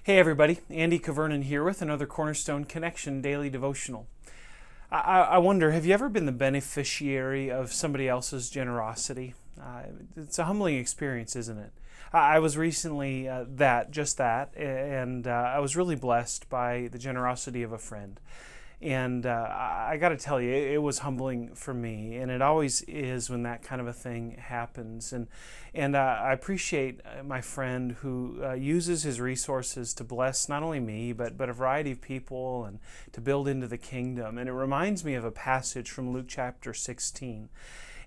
Hey everybody, Andy Kvernen here with another Cornerstone Connection Daily Devotional. I wonder, have you ever been the beneficiary of somebody else's generosity? It's a humbling experience, isn't it? I was recently just that, and I was really blessed by the generosity of a friend. And I got to tell you, it was humbling for me, and it always is when that kind of a thing happens. And I appreciate my friend who uses his resources to bless not only me, but a variety of people and to build into the kingdom. And it reminds me of a passage from Luke chapter 16.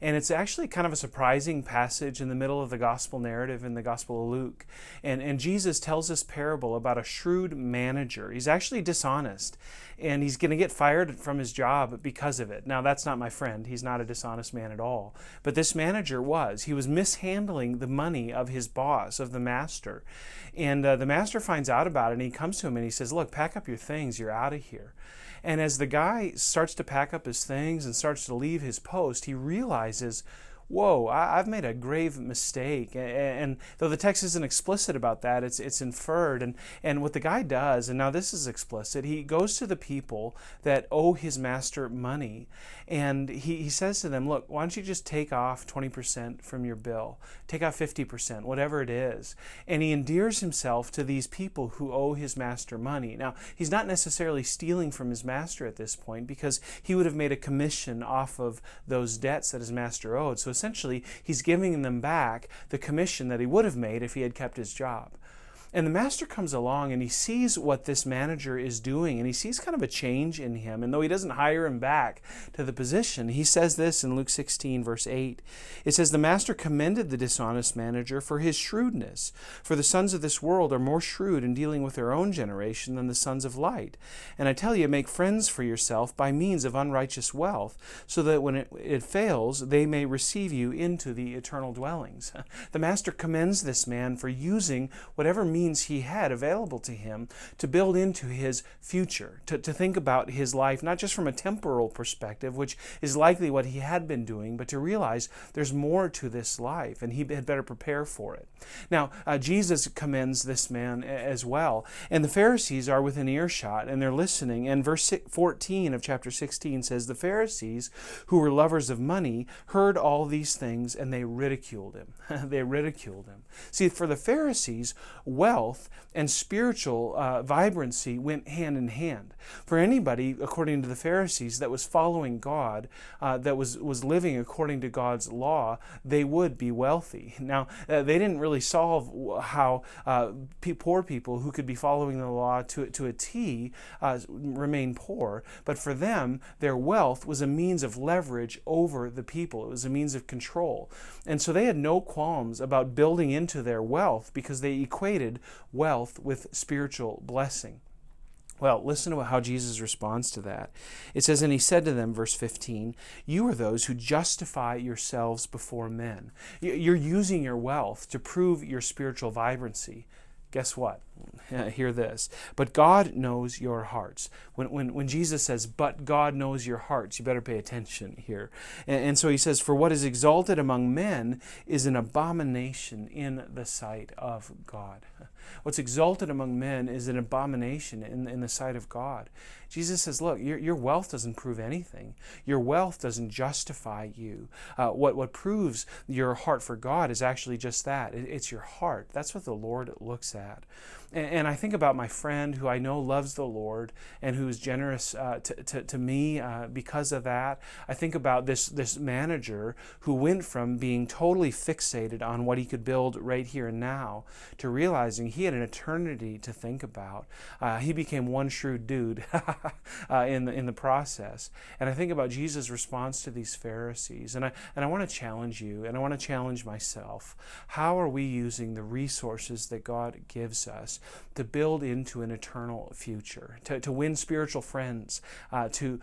And it's actually kind of a surprising passage in the middle of the gospel narrative in the Gospel of Luke. And Jesus tells this parable about a shrewd manager. He's actually dishonest, and he's going to get fired from his job because of it. Now, that's not my friend. He's not a dishonest man at all. But this manager was. He was mishandling the money of his boss, of the master. And the master finds out about it, and he comes to him and he says, "Look, pack up your things. You're out of here." And as the guy starts to pack up his things and starts to leave his post, he realizes, whoa, I've made a grave mistake. And though the text isn't explicit about that, it's inferred. And what the guy does, and now this is explicit, he goes to the people that owe his master money, and he says to them, "Look, why don't you just take off 20% from your bill? Take off 50%, whatever it is." And he endears himself to these people who owe his master money. Now, he's not necessarily stealing from his master at this point, because he would have made a commission off of those debts that his master owed. So essentially, he's giving them back the commission that he would have made if he had kept his job. And the master comes along and he sees what this manager is doing, and he sees kind of a change in him. And though he doesn't hire him back to the position, he says this in Luke 16, verse 8. It says, "The master commended the dishonest manager for his shrewdness. For the sons of this world are more shrewd in dealing with their own generation than the sons of light. And I tell you, make friends for yourself by means of unrighteous wealth, so that when it fails, they may receive you into the eternal dwellings." The master commends this man for using whatever means he had available to him to build into his future, to think about his life, not just from a temporal perspective, which is likely what he had been doing, but to realize there's more to this life, and he had better prepare for it. Now, Jesus commends this man as well, and the Pharisees are within earshot, and they're listening, and verse 14 of chapter 16 says, "The Pharisees, who were lovers of money, heard all these things, and they ridiculed him." They ridiculed him. See, for the Pharisees, wealth and spiritual vibrancy went hand in hand. For anybody, according to the Pharisees, that was following God, that was living according to God's law, they would be wealthy. Now, they didn't really solve how poor people who could be following the law to a T remain poor, but for them, their wealth was a means of leverage over the people. It was a means of control. And so they had no qualms about building into their wealth, because they equated wealth with spiritual blessing. Well, listen to how Jesus responds to that. It says, "And he said to them," verse 15, "You are those who justify yourselves before men." You're using your wealth to prove your spiritual vibrancy. Guess what? Hear this. "But God knows your hearts." When Jesus says, "But God knows your hearts," you better pay attention here. And so he says, "For what is exalted among men is an abomination in the sight of God." What's exalted among men is an abomination in the sight of God. Jesus says, look, your wealth doesn't prove anything. Your wealth doesn't justify you. What proves your heart for God is actually just that. It's your heart. That's what the Lord looks at. And I think about my friend who I know loves the Lord and who is generous to me because of that. I think about this manager who went from being totally fixated on what he could build right here and now to realizing he had an eternity to think about. He became one shrewd dude in the process. And I think about Jesus' response to these Pharisees. And I want to challenge you, and I want to challenge myself. How are we using the resources that God gives us to build into an eternal future, to win spiritual friends, to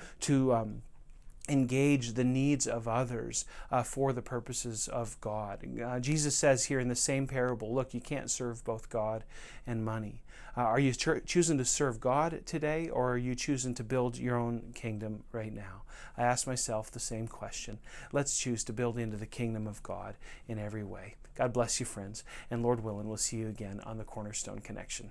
engage the needs of others for the purposes of God? Jesus says here in the same parable, look, you can't serve both God and money. Are you choosing to serve God today, or are you choosing to build your own kingdom right now? I ask myself the same question. Let's choose to build into the kingdom of God in every way. God bless you, friends, and Lord willing, we'll see you again on the Cornerstone Connection.